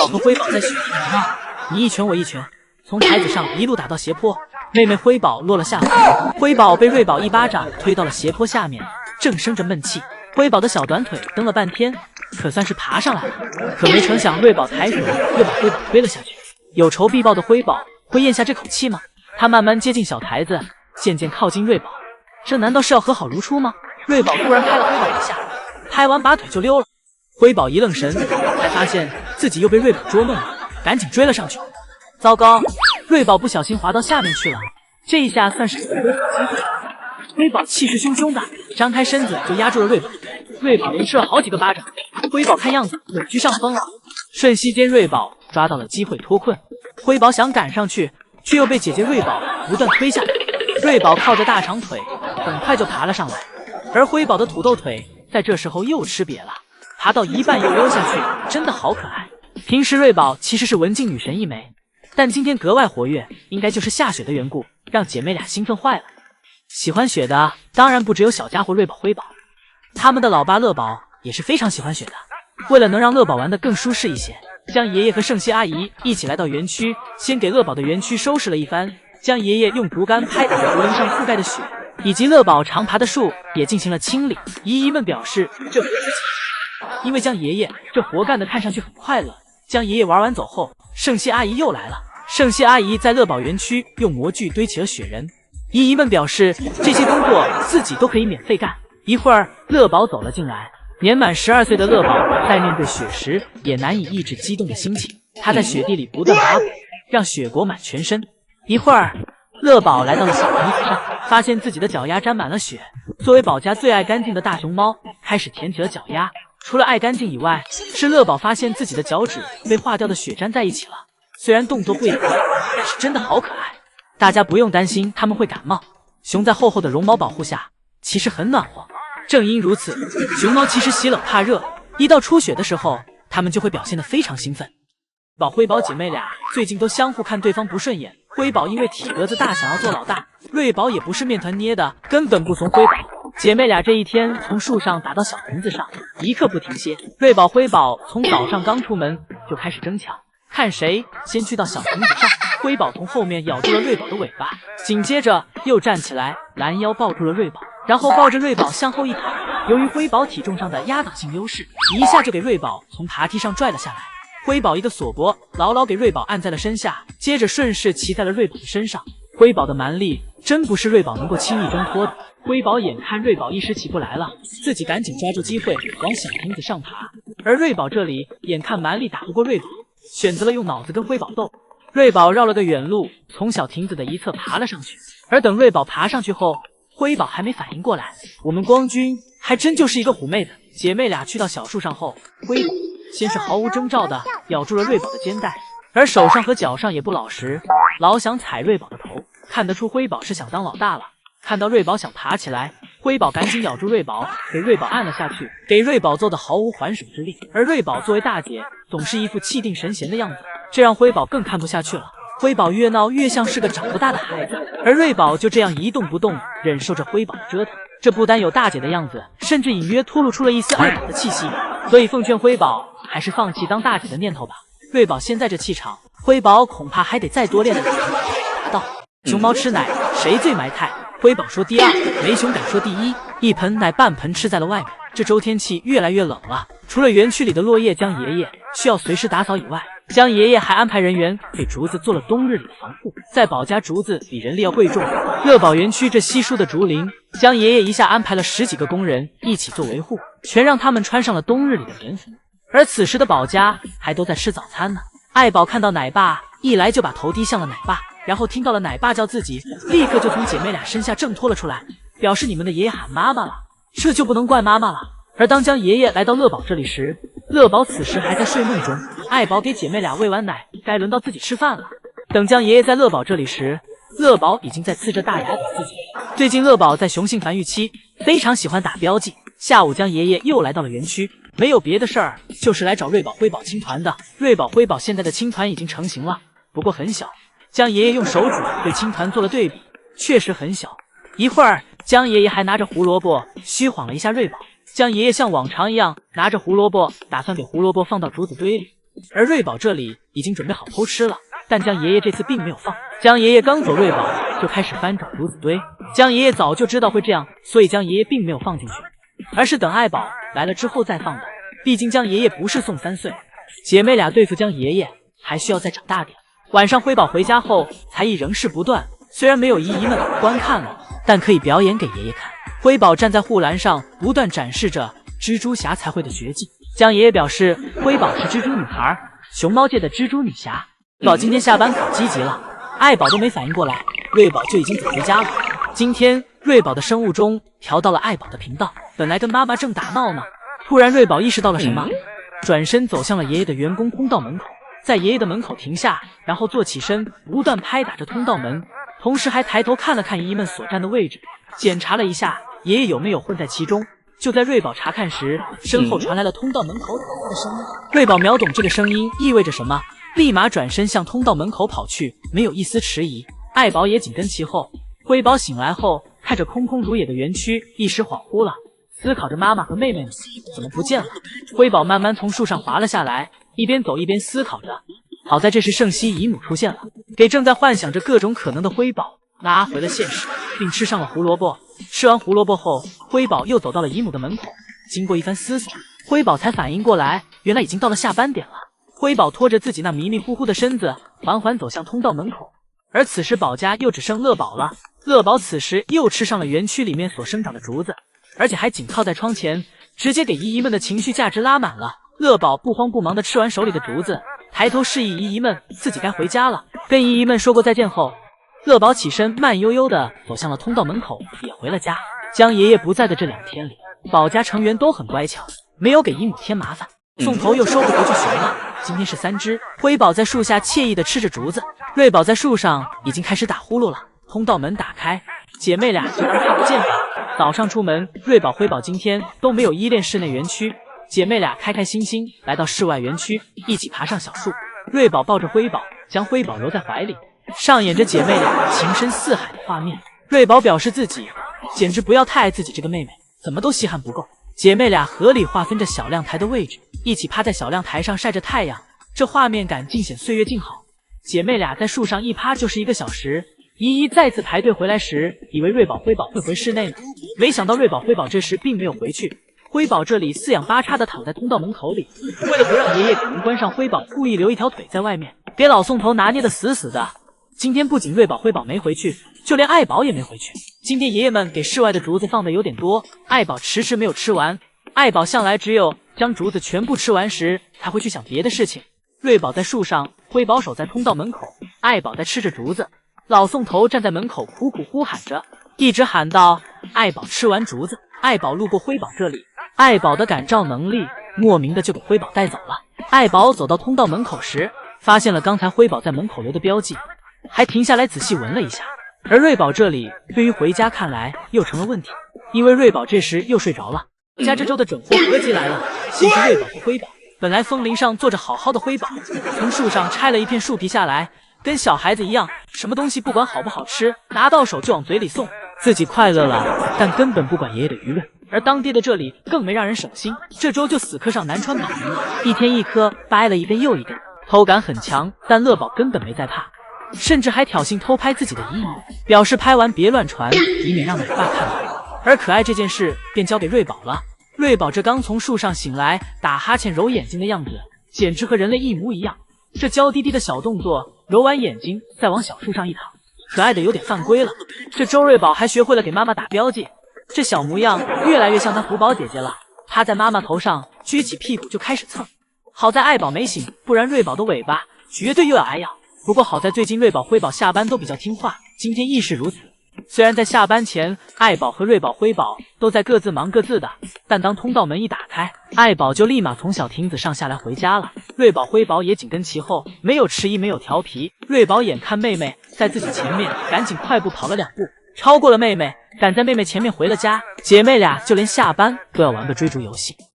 宝和辉宝在雪地里闹，你一拳我一拳，从台子上一路打到斜坡。妹妹辉宝落了下来，辉宝被瑞宝一巴掌推到了斜坡下面，正生着闷气。辉宝的小短腿蹬了半天，可算是爬上来了。可没成想，瑞宝抬手又把辉宝推了下去。有仇必报的辉宝会咽下这口气吗？他慢慢接近小台子，渐渐靠近瑞宝。这难道是要和好如初吗？瑞宝突然拍了辉宝一下，拍完拔腿就溜了。辉宝一愣神，才发现自己又被瑞宝捉弄了，赶紧追了上去。糟糕，瑞宝不小心滑到下面去了，这一下算是给了辉宝机会。辉宝气势汹汹的张开身子就压住了瑞宝，瑞宝连吃了好几个巴掌。辉宝看样子稳居上风了，瞬息间瑞宝抓到了机会脱困。辉宝想赶上去，却又被姐姐瑞宝不断推下来。瑞宝靠着大长腿很快就爬了上来，而辉宝的土豆腿在这时候又吃瘪了，爬到一半又溜下去，真的好可爱。平时瑞宝其实是文静女神一枚，但今天格外活跃，应该就是下雪的缘故，让姐妹俩兴奋坏了。喜欢雪的当然不只有小家伙瑞宝、辉宝，他们的老爸乐宝也是非常喜欢雪的。为了能让乐宝玩得更舒适一些，江爷爷和圣希阿姨一起来到园区，先给乐宝的园区收拾了一番。江爷爷用竹竿拍打着竹林上覆盖的雪，以及乐宝常爬的树也进行了清理。姨姨们表示这不是情，因为江爷爷这活干的看上去很快乐。江爷爷玩完走后，圣希阿姨又来了。圣希阿姨在乐宝园区用模具堆起了雪人，姨姨们表示这些工作自己都可以免费干。一会儿，乐宝走了进来，年满12岁的乐宝在面对雪时也难以抑制激动的心情，他在雪地里不断打滚，让雪裹满全身。一会儿，乐宝来到了小亭子上，发现自己的脚丫沾满了雪。作为宝家最爱干净的大熊猫，开始舔起了脚丫。除了爱干净以外，是乐宝发现自己的脚趾被化掉的雪粘在一起了。虽然动作不雅，但是真的好可爱。大家不用担心它们会感冒，熊在厚厚的绒毛保护下，其实很暖和。正因如此，熊猫其实喜冷怕热，一到初雪的时候，它们就会表现得非常兴奋。宝辉宝姐妹俩最近都相互看对方不顺眼，辉宝因为体格子大想要做老大，瑞宝也不是面团捏的，根本不从辉宝。姐妹俩这一天从树上打到小亭子上，一刻不停歇。瑞宝、辉宝从早上刚出门就开始争抢，看谁先去到小亭子上。辉宝从后面咬住了瑞宝的尾巴，紧接着又站起来拦腰抱住了瑞宝，然后抱着瑞宝向后一躺。由于辉宝体重上的压倒性优势，一下就给瑞宝从爬梯上拽了下来。辉宝一个锁脖，牢牢给瑞宝按在了身下，接着顺势骑在了瑞宝的身上。辉宝的蛮力真不是瑞宝能够轻易挣脱的。辉宝眼看瑞宝一时起不来了，自己赶紧抓住机会往小亭子上爬。而瑞宝这里眼看蛮力打不过瑞宝，选择了用脑子跟辉宝斗。瑞宝绕了个远路，从小亭子的一侧爬了上去。而等瑞宝爬上去后，辉宝还没反应过来，我们光君还真就是一个虎妹子。姐妹俩去到小树上后，辉宝先是毫无征兆的咬住了瑞宝的肩带，而手上和脚上也不老实，老想踩瑞宝的头。看得出辉宝是想当老大了。看到瑞宝想爬起来，辉宝赶紧咬住瑞宝，给瑞宝按了下去，给瑞宝揍得毫无还手之力。而瑞宝作为大姐，总是一副气定神闲的样子，这让辉宝更看不下去了。辉宝越闹越像是个长不大的孩子，而瑞宝就这样一动不动，忍受着辉宝的折腾。这不单有大姐的样子，甚至隐约脱露出了一丝爱宝的气息。所以奉劝辉宝还是放弃当大姐的念头吧。瑞宝现在这气场，辉宝恐怕还得再多练2年才达到。熊猫吃奶谁最埋汰？辉宝说第2，没熊敢说第1。一盆奶半盆吃在了外面。这周天气越来越冷了，除了园区里的落叶江爷爷需要随时打扫以外，江爷爷还安排人员给竹子做了冬日里的防护。在宝家，竹子比人力要贵重，乐宝园区这稀疏的竹林，江爷爷一下安排了10几个工人一起做维护，全让他们穿上了冬日里的棉服。而此时的宝家还都在吃早餐呢。爱宝看到奶爸一来就把头低向了奶爸，然后听到了奶爸叫自己，立刻就从姐妹俩身下挣脱了出来，表示你们的爷爷喊妈妈了，这就不能怪妈妈了。而当江爷爷来到乐宝这里时，乐宝此时还在睡梦中。爱宝给姐妹俩喂完奶，该轮到自己吃饭了。等江爷爷在乐宝这里时，乐宝已经在呲着大牙等自己。最近乐宝在雄性繁育期，非常喜欢打标记。下午江爷爷又来到了园区，没有别的事儿，就是来找瑞宝辉宝亲团的。瑞宝辉宝现在的亲团已经成型了，不过很小。江爷爷用手指对亲团做了对比，确实很小。一会儿，江爷爷还拿着胡萝卜虚晃了一下瑞宝。江爷爷像往常一样拿着胡萝卜，打算给胡萝卜放到竹子堆里。而瑞宝这里已经准备好偷吃了，但江爷爷这次并没有放。江爷爷刚走，瑞宝就开始翻找竹子堆。江爷爷早就知道会这样，所以江爷爷并没有放进去，而是等爱宝来了之后再放的。毕竟江爷爷不是宋3岁，姐妹俩对付江爷爷还需要再长大点。晚上辉宝回家后，才艺仍是不断，虽然没有姨姨们观看了，但可以表演给爷爷看。辉宝站在护栏上，不断展示着蜘蛛侠才会的绝技。江爷爷表示，辉宝是蜘蛛女孩，熊猫界的蜘蛛女侠。辉宝今天下班可积极了，爱宝都没反应过来，瑞宝就已经走回家了。今天瑞宝的生物钟调到了爱宝的频道，本来跟妈妈正打闹呢，突然瑞宝意识到了什么，转身走向了爷爷的员工通道门口，在爷爷的门口停下，然后坐起身，不断拍打着通道门，同时还抬头看了看姨姨们所站的位置，检查了一下爷爷有没有混在其中。就在瑞宝查看时，身后传来了通道门口讨论的声音。瑞宝秒懂这个声音意味着什么，立马转身向通道门口跑去，没有一丝迟疑。爱宝也紧跟其后。辉宝醒来后，看着空空如也的园区，一时恍惚了，思考着妈妈和妹妹们怎么不见了。辉宝慢慢从树上滑了下来，一边走一边思考着。好在这时圣西姨母出现了，给正在幻想着各种可能的辉宝拉回了现实，并吃上了胡萝卜。吃完胡萝卜后，辉宝又走到了姨母的门口。经过一番思索，辉宝才反应过来，原来已经到了下班点了。辉宝拖着自己那迷迷糊糊的身子，缓缓走向通道门口。而此时宝家又只剩乐宝了。乐宝此时又吃上了园区里面所生长的竹子，而且还紧靠在窗前，直接给姨姨们的情绪价值拉满了。乐宝不慌不忙地吃完手里的竹子，抬头示意姨姨们自己该回家了。跟姨姨们说过再见后，乐宝起身慢悠悠地走向了通道门口，也回了家。江爷爷不在的这2天里，宝家成员都很乖巧，没有给姨母添麻烦。送头又收不回去熊了。今天是3只。辉宝在树下惬意地吃着竹子，瑞宝在树上已经开始打呼噜了。通道门打开，姐妹俩就当看不见吧。早上出门，瑞宝、辉宝今天都没有依恋室内园区，姐妹俩开开心心来到室外园区，一起爬上小树。瑞宝抱着辉宝，将辉宝揉在怀里，上演着姐妹俩情深似海的画面。瑞宝表示自己简直不要太爱自己这个妹妹，怎么都稀罕不够。姐妹俩合理划分着小亮台的位置，一起趴在小亮台上晒着太阳，这画面感尽显岁月静好。姐妹俩在树上一趴就是1个小时。姨姨再次排队回来时，以为瑞宝、辉宝会回室内呢，没想到瑞宝、辉宝这时并没有回去。辉宝这里四仰八叉的躺在通道门口里，为了不让爷爷给门关上，辉宝故意留一条腿在外面，给老宋头拿捏的死死的。今天不仅瑞宝、辉宝没回去，就连爱宝也没回去。今天爷爷们给室外的竹子放的有点多，爱宝迟迟没有吃完。爱宝向来只有将竹子全部吃完时才会去想别的事情。瑞宝在树上，辉宝守在通道门口，爱宝在吃着竹子。老宋头站在门口苦苦呼喊着，一直喊到爱宝吃完竹子。爱宝路过辉宝这里，爱宝的感召能力莫名的就给辉宝带走了。爱宝走到通道门口时，发现了刚才辉宝在门口留的标记，还停下来仔细闻了一下。而瑞宝这里对于回家看来又成了问题，因为瑞宝这时又睡着了。家这周的整活合集来了，先是瑞宝和辉宝。本来枫林上坐着好好的辉宝，从树上拆了一片树皮下来，跟小孩子一样，什么东西不管好不好吃，拿到手就往嘴里送，自己快乐了，但根本不管爷爷的舆论。而当爹的这里更没让人省心，这周就死磕上南川跑鱼，一天一颗，掰了一根又一根，偷感很强，但乐宝根本没在怕，甚至还挑衅偷拍自己的姨姨，表示拍完别乱传，以免让奶爸看到。而可爱这件事便交给瑞宝了。瑞宝这刚从树上醒来，打哈欠揉眼睛的样子，简直和人类一模一样。这娇滴滴的小动作，揉完眼睛再往小树上一躺，可爱的有点犯规了。这周瑞宝还学会了给妈妈打标记，这小模样越来越像她福宝姐姐了。趴在妈妈头上，撅起屁股就开始蹭。好在爱宝没醒，不然瑞宝的尾巴绝对又要挨咬。不过好在最近瑞宝、辉宝下班都比较听话，今天亦是如此。虽然在下班前，爱宝和瑞宝、辉宝都在各自忙各自的，但当通道门一打开，爱宝就立马从小亭子上下来回家了。瑞宝、辉宝也紧跟其后，没有迟疑，没有调皮。瑞宝眼看妹妹在自己前面，赶紧快步跑了2步，超过了妹妹，赶在妹妹前面回了家。姐妹俩就连下班都要玩个追逐游戏。